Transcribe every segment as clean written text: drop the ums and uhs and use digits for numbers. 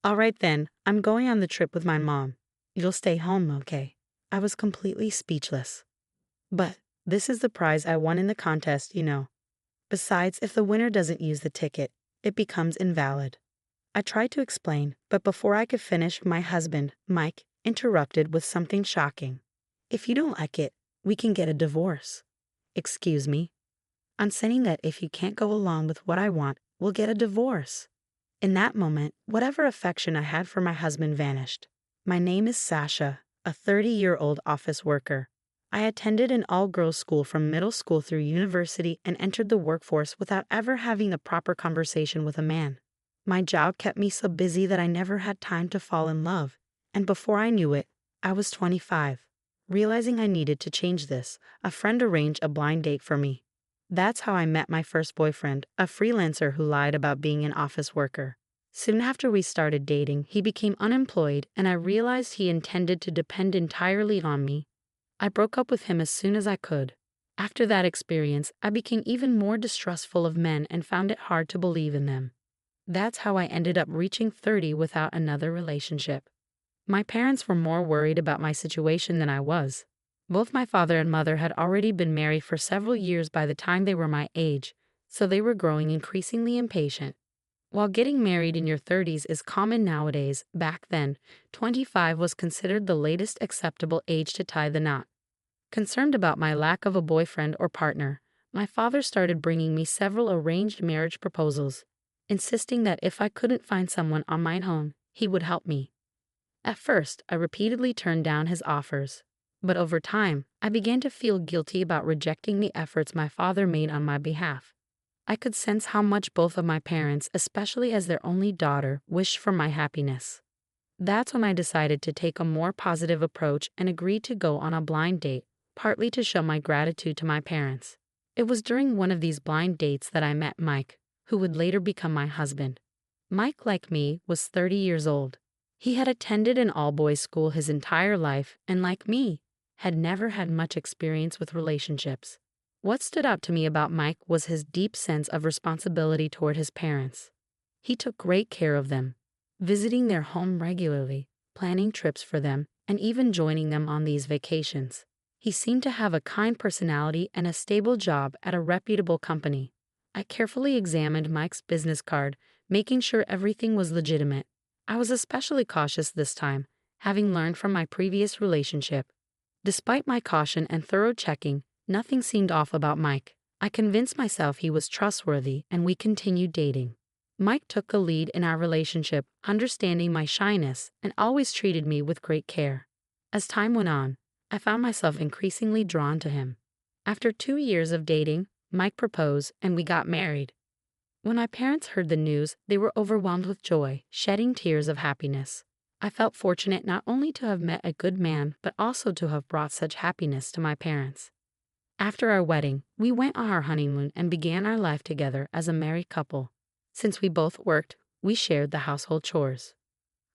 All right then, I'm going on the trip with my mom. You'll stay home, okay? I was completely speechless. But this is the prize I won in the contest. Besides, if the winner doesn't use the ticket, it becomes invalid. I tried to explain, but before I could finish, my husband, Mike, interrupted with something shocking. If you don't like it, we can get a divorce. Excuse me? I'm saying that if you can't go along with what I want, we'll get a divorce. In that moment, whatever affection I had for my husband vanished. My name is Sasha, a 30-year-old office worker. I attended an all-girls school from middle school through university and entered the workforce without ever having a proper conversation with a man. My job kept me so busy that I never had time to fall in love, and before I knew it, I was 25. Realizing I needed to change this, a friend arranged a blind date for me. That's how I met my first boyfriend, a freelancer who lied about being an office worker. Soon after we started dating, he became unemployed, and I realized he intended to depend entirely on me. I broke up with him as soon as I could. After that experience, I became even more distrustful of men and found it hard to believe in them. That's how I ended up reaching 30 without another relationship. My parents were more worried about my situation than I was. Both my father and mother had already been married for several years by the time they were my age, so they were growing increasingly impatient. While getting married in your 30s is common nowadays, back then, 25 was considered the latest acceptable age to tie the knot. Concerned about my lack of a boyfriend or partner, my father started bringing me several arranged marriage proposals, insisting that if I couldn't find someone on my own, he would help me. At first, I repeatedly turned down his offers, but over time, I began to feel guilty about rejecting the efforts my father made on my behalf. I could sense how much both of my parents, especially as their only daughter, wished for my happiness. That's when I decided to take a more positive approach and agreed to go on a blind date, partly to show my gratitude to my parents. It was during one of these blind dates that I met Mike, who would later become my husband. Mike, like me, was 30 years old. He had attended an all-boys school his entire life and, like me, had never had much experience with relationships. What stood out to me about Mike was his deep sense of responsibility toward his parents. He took great care of them, visiting their home regularly, planning trips for them, and even joining them on these vacations. He seemed to have a kind personality and a stable job at a reputable company. I carefully examined Mike's business card, making sure everything was legitimate. I was especially cautious this time, having learned from my previous relationship. Despite my caution and thorough checking, nothing seemed off about Mike. I convinced myself he was trustworthy, and we continued dating. Mike took the lead in our relationship, understanding my shyness, and always treated me with great care. As time went on, I found myself increasingly drawn to him. After 2 years of dating, Mike proposed, and we got married. When my parents heard the news, they were overwhelmed with joy, shedding tears of happiness. I felt fortunate not only to have met a good man, but also to have brought such happiness to my parents. After our wedding, we went on our honeymoon and began our life together as a married couple. Since we both worked, we shared the household chores.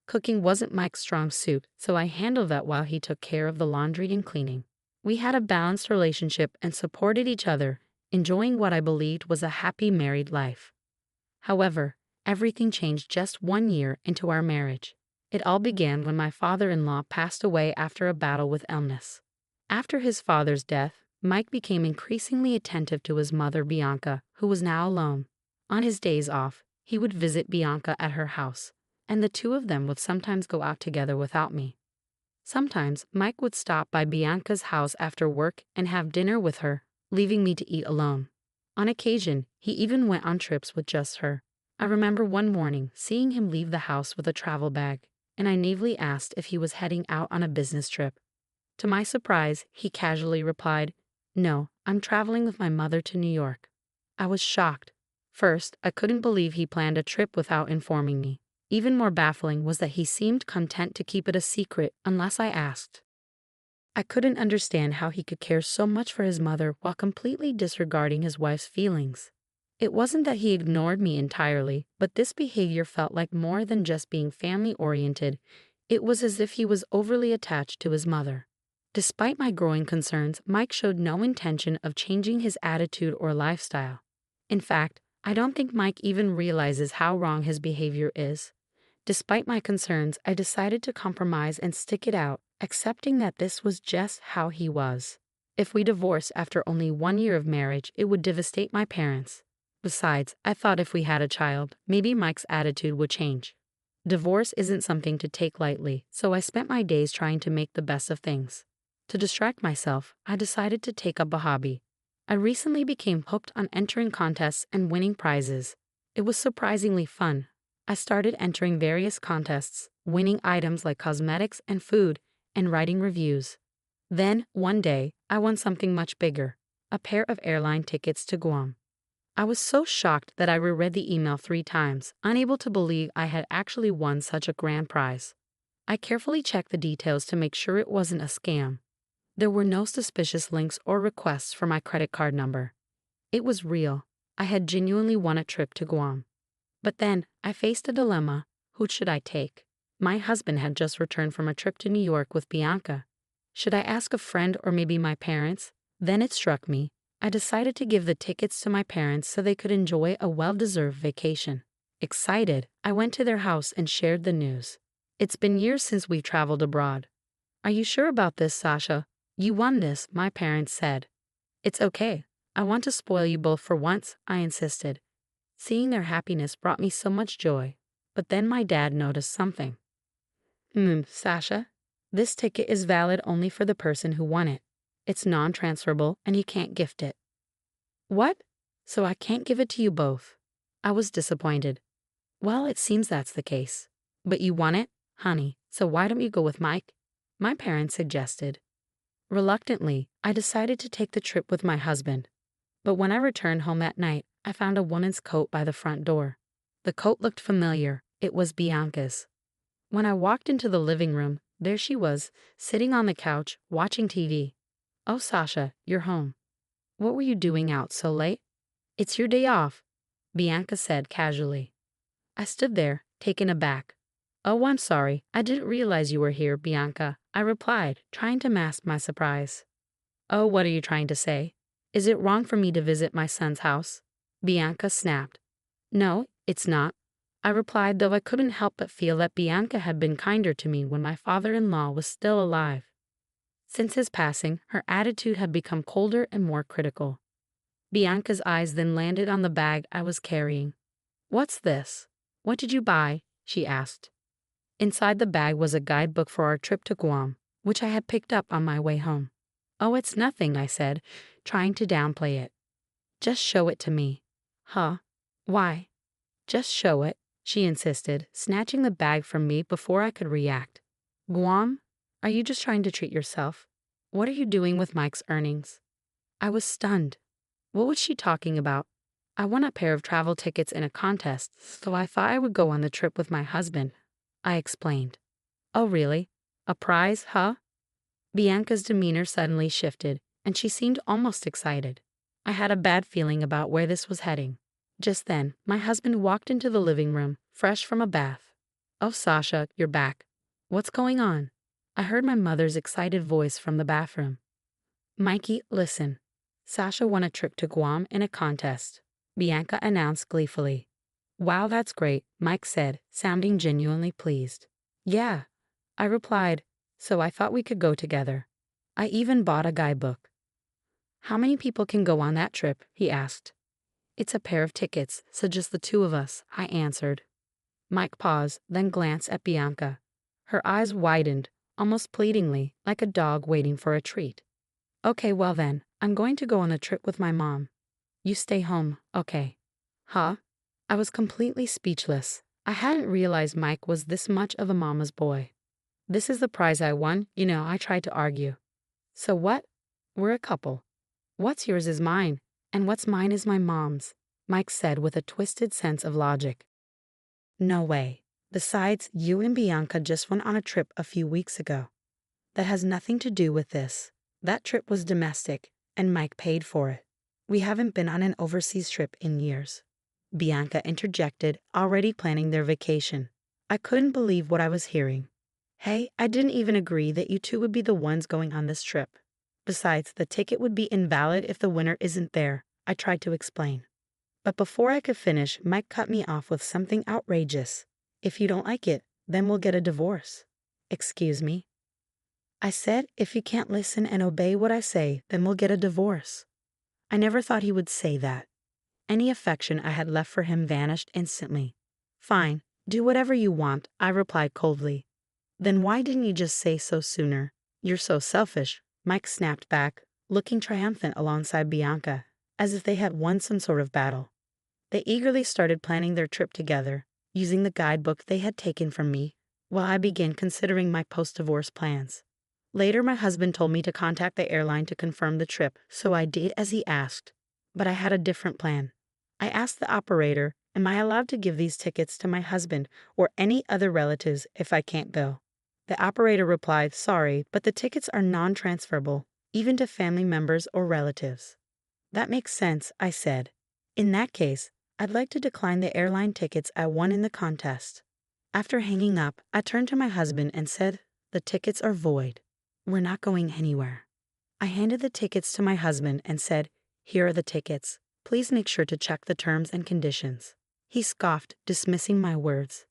Cooking wasn't Mike's strong suit, so I handled that while he took care of the laundry and cleaning. We had a balanced relationship and supported each other, enjoying what I believed was a happy married life. However, everything changed just 1 year into our marriage. It all began when my father-in-law passed away after a battle with illness. After his father's death, Mike became increasingly attentive to his mother, Bianca, who was now alone. On his days off, he would visit Bianca at her house, and the two of them would sometimes go out together without me. Sometimes, Mike would stop by Bianca's house after work and have dinner with her, leaving me to eat alone. On occasion, he even went on trips with just her. I remember one morning seeing him leave the house with a travel bag, and I naively asked if he was heading out on a business trip. To my surprise, he casually replied, "No, I'm traveling with my mother to New York." I was shocked. First, I couldn't believe he planned a trip without informing me. Even more baffling was that he seemed content to keep it a secret unless I asked. I couldn't understand how he could care so much for his mother while completely disregarding his wife's feelings. It wasn't that he ignored me entirely, but this behavior felt like more than just being family-oriented. It was as if he was overly attached to his mother. Despite my growing concerns, Mike showed no intention of changing his attitude or lifestyle. In fact, I don't think Mike even realizes how wrong his behavior is. Despite my concerns, I decided to compromise and stick it out, accepting that this was just how he was. If we divorced after only 1 year of marriage, it would devastate my parents. Besides, I thought if we had a child, maybe Mike's attitude would change. Divorce isn't something to take lightly, so I spent my days trying to make the best of things. To distract myself, I decided to take up a hobby. I recently became hooked on entering contests and winning prizes. It was surprisingly fun. I started entering various contests, winning items like cosmetics and food, and writing reviews. Then, one day, I won something much bigger, a pair of airline tickets to Guam. I was so shocked that I reread the email 3 times, unable to believe I had actually won such a grand prize. I carefully checked the details to make sure it wasn't a scam. There were no suspicious links or requests for my credit card number. It was real. I had genuinely won a trip to Guam. But then, I faced a dilemma. Who should I take? My husband had just returned from a trip to New York with Bianca. Should I ask a friend or maybe my parents? Then it struck me. I decided to give the tickets to my parents so they could enjoy a well-deserved vacation. Excited, I went to their house and shared the news. It's been years since we've traveled abroad. Are you sure about this, Sasha? You won this, my parents said. It's okay. I want to spoil you both for once, I insisted. Seeing their happiness brought me so much joy. But then my dad noticed something. Sasha, this ticket is valid only for the person who won it. It's non-transferable and you can't gift it. What? So I can't give it to you both? I was disappointed. Well, it seems that's the case. But you won it, honey, so why don't you go with Mike? My parents suggested. Reluctantly, I decided to take the trip with my husband. But when I returned home that night, I found a woman's coat by the front door. The coat looked familiar. It was Bianca's. When I walked into the living room, there she was, sitting on the couch, watching TV. Oh, Sasha, you're home. What were you doing out so late? It's your day off, Bianca said casually. I stood there, taken aback. Oh, I'm sorry. I didn't realize you were here, Bianca, I replied, trying to mask my surprise. Oh, what are you trying to say? Is it wrong for me to visit my son's house? Bianca snapped. No, it's not, I replied, though I couldn't help but feel that Bianca had been kinder to me when my father-in-law was still alive. Since his passing, her attitude had become colder and more critical. Bianca's eyes then landed on the bag I was carrying. What's this? What did you buy? She asked. Inside the bag was a guidebook for our trip to Guam, which I had picked up on my way home. Oh, it's nothing, I said, trying to downplay it. Just show it to me. Huh? Why? Just show it, she insisted, snatching the bag from me before I could react. Guam? Are you just trying to treat yourself? What are you doing with Mike's earnings? I was stunned. What was she talking about? I won a pair of travel tickets in a contest, so I thought I would go on the trip with my husband, I explained. Oh, really? A prize, huh? Bianca's demeanor suddenly shifted, and she seemed almost excited. I had a bad feeling about where this was heading. Just then, my husband walked into the living room, fresh from a bath. Oh, Sasha, you're back. What's going on? I heard my mother's excited voice from the bathroom. Mikey, listen. Sasha won a trip to Guam in a contest, Bianca announced gleefully. Wow, that's great, Mike said, sounding genuinely pleased. Yeah, I replied, so I thought we could go together. I even bought a guidebook. How many people can go on that trip? He asked. It's a pair of tickets, so just the 2 of us, I answered. Mike paused, then glanced at Bianca. Her eyes widened, almost pleadingly, like a dog waiting for a treat. Okay, well then, I'm going to go on a trip with my mom. You stay home, okay? Huh? I was completely speechless. I hadn't realized Mike was this much of a mama's boy. This is the prize I won, I tried to argue. So what? We're a couple. What's yours is mine, and what's mine is my mom's, Mike said with a twisted sense of logic. No way. Besides, you and Bianca just went on a trip a few weeks ago. That has nothing to do with this. That trip was domestic, and Mike paid for it. We haven't been on an overseas trip in years. Bianca interjected, already planning their vacation. I couldn't believe what I was hearing. Hey, I didn't even agree that you two would be the ones going on this trip. Besides, the ticket would be invalid if the winner isn't there, I tried to explain. But before I could finish, Mike cut me off with something outrageous. If you don't like it, then we'll get a divorce. Excuse me? I said, if you can't listen and obey what I say, then we'll get a divorce. I never thought he would say that. Any affection I had left for him vanished instantly. Fine, do whatever you want, I replied coldly. Then why didn't you just say so sooner? You're so selfish, Mike snapped back, looking triumphant alongside Bianca, as if they had won some sort of battle. They eagerly started planning their trip together, using the guidebook they had taken from me, while I began considering my post-divorce plans. Later, my husband told me to contact the airline to confirm the trip, so I did as he asked. But I had a different plan. I asked the operator, am I allowed to give these tickets to my husband or any other relatives if I can't go? The operator replied, sorry, but the tickets are non-transferable, even to family members or relatives. That makes sense, I said. In that case, I'd like to decline the airline tickets I won in the contest. After hanging up, I turned to my husband and said, the tickets are void. We're not going anywhere. I handed the tickets to my husband and said, here are the tickets. Please make sure to check the terms and conditions. He scoffed, dismissing my words.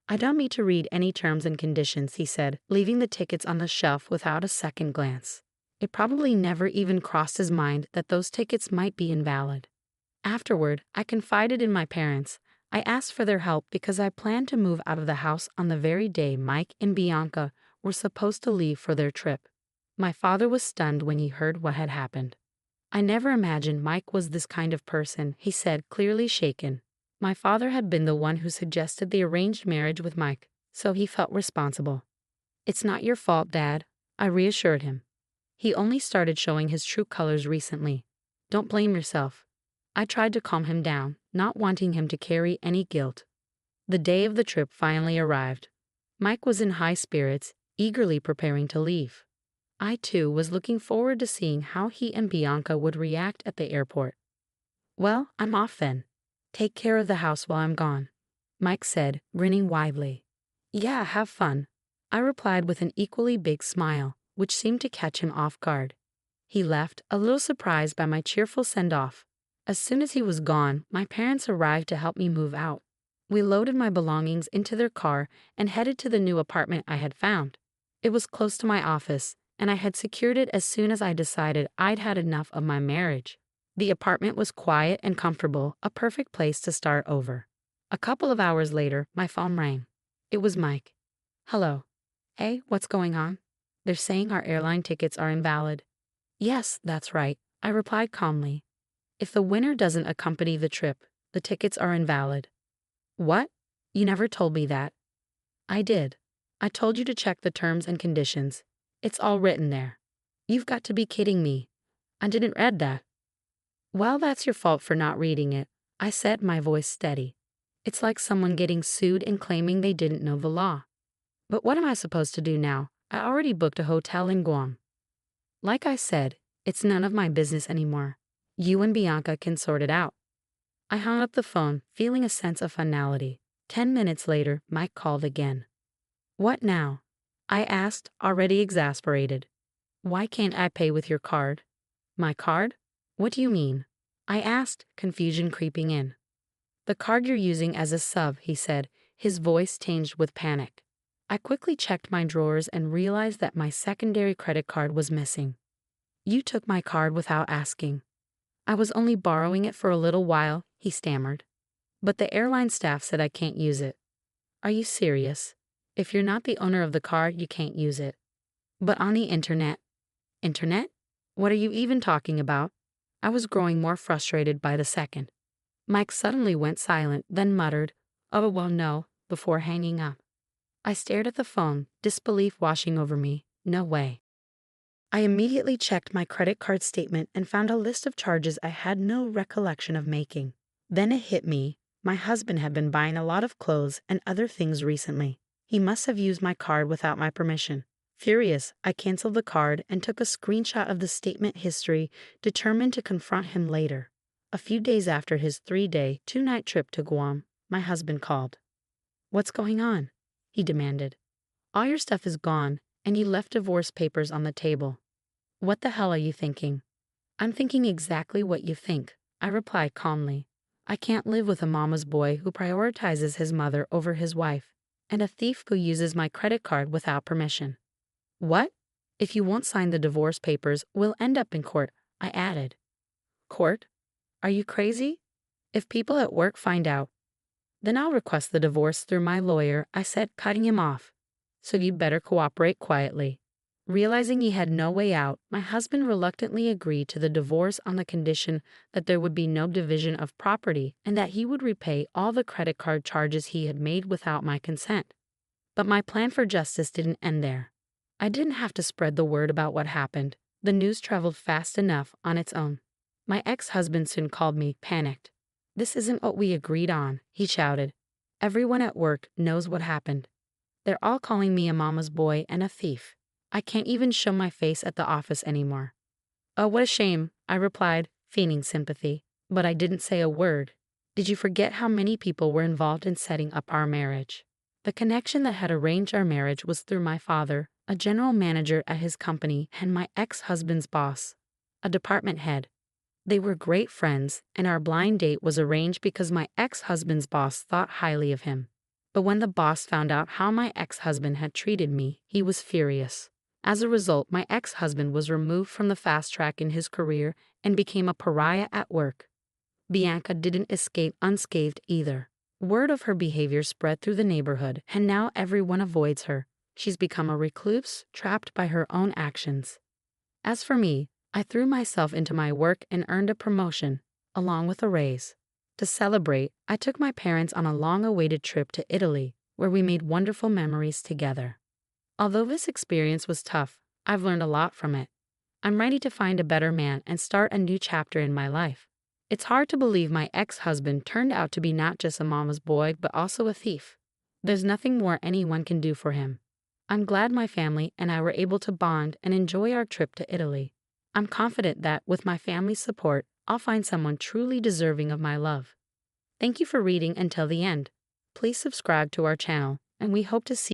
I don't need to read any terms and conditions, he said, leaving the tickets on the shelf without a second glance. It probably never even crossed his mind that those tickets might be invalid. Afterward, I confided in my parents. I asked for their help because I planned to move out of the house on the very day Mike and Bianca were supposed to leave for their trip. My father was stunned when he heard what had happened. I never imagined Mike was this kind of person, he said, clearly shaken. My father had been the one who suggested the arranged marriage with Mike, so he felt responsible. It's not your fault, Dad, I reassured him. He only started showing his true colors recently. Don't blame yourself. I tried to calm him down, not wanting him to carry any guilt. The day of the trip finally arrived. Mike was in high spirits, eagerly preparing to leave. I, too, was looking forward to seeing how he and Bianca would react at the airport. Well, I'm off then. Take care of the house while I'm gone, Mike said, grinning widely. Yeah, have fun, I replied with an equally big smile, which seemed to catch him off guard. He left, a little surprised by my cheerful send-off. As soon as he was gone, my parents arrived to help me move out. We loaded my belongings into their car and headed to the new apartment I had found. It was close to my office, and I had secured it as soon as I decided I'd had enough of my marriage. The apartment was quiet and comfortable, a perfect place to start over. A couple of hours later, my phone rang. It was Mike. Hello. Hey, what's going on? They're saying our airline tickets are invalid. Yes, that's right, I replied calmly. If the winner doesn't accompany the trip, the tickets are invalid. What? You never told me that. I did. I told you to check the terms and conditions. It's all written there. You've got to be kidding me. I didn't read that. Well, that's your fault for not reading it, I said, my voice steady. It's like someone getting sued and claiming they didn't know the law. But what am I supposed to do now? I already booked a hotel in Guam. Like I said, it's none of my business anymore. You and Bianca can sort it out. I hung up the phone, feeling a sense of finality. 10 minutes later, Mike called again. What now? I asked, already exasperated. Why can't I pay with your card? My card? What do you mean? I asked, confusion creeping in. The card you're using as a sub, he said, his voice tinged with panic. I quickly checked my drawers and realized that my secondary credit card was missing. You took my card without asking. I was only borrowing it for a little while, he stammered. But the airline staff said I can't use it. Are you serious? If you're not the owner of the card, you can't use it. But on the internet. Internet? What are you even talking about? I was growing more frustrated by the second. Mike suddenly went silent, then muttered, oh, well, no, before hanging up. I stared at the phone, disbelief washing over me. No way. I immediately checked my credit card statement and found a list of charges I had no recollection of making. Then it hit me. My husband had been buying a lot of clothes and other things recently. He must have used my card without my permission. Furious, I canceled the card and took a screenshot of the statement history, determined to confront him later. A few days after his 3-day, 2-night trip to Guam, my husband called. What's going on? He demanded. All your stuff is gone, and you left divorce papers on the table. What the hell are you thinking? I'm thinking exactly what you think, I replied calmly. I can't live with a mama's boy who prioritizes his mother over his wife. and a thief who uses my credit card without permission. What? If you won't sign the divorce papers, we'll end up in court, I added. Court? Are you crazy? If people at work find out, then I'll request the divorce through my lawyer, I said, cutting him off. So you better cooperate quietly. Realizing he had no way out, my husband reluctantly agreed to the divorce on the condition that there would be no division of property and that he would repay all the credit card charges he had made without my consent. But my plan for justice didn't end there. I didn't have to spread the word about what happened. The news traveled fast enough on its own. My ex-husband soon called me, panicked. This isn't what we agreed on, he shouted. Everyone at work knows what happened. They're all calling me a mama's boy and a thief. I can't even show my face at the office anymore. Oh, what a shame, I replied, feigning sympathy. But I didn't say a word. Did you forget how many people were involved in setting up our marriage? The connection that had arranged our marriage was through my father, a general manager at his company, and my ex-husband's boss, a department head. They were great friends, and our blind date was arranged because my ex-husband's boss thought highly of him. But when the boss found out how my ex-husband had treated me, he was furious. As a result, my ex-husband was removed from the fast track in his career and became a pariah at work. Bianca didn't escape unscathed either. Word of her behavior spread through the neighborhood, and now everyone avoids her. She's become a recluse, trapped by her own actions. As for me, I threw myself into my work and earned a promotion, along with a raise. To celebrate, I took my parents on a long-awaited trip to Italy, where we made wonderful memories together. Although this experience was tough, I've learned a lot from it. I'm ready to find a better man and start a new chapter in my life. It's hard to believe my ex-husband turned out to be not just a mama's boy, but also a thief. There's nothing more anyone can do for him. I'm glad my family and I were able to bond and enjoy our trip to Italy. I'm confident that, with my family's support, I'll find someone truly deserving of my love. Thank you for reading until the end. Please subscribe to our channel, and we hope to see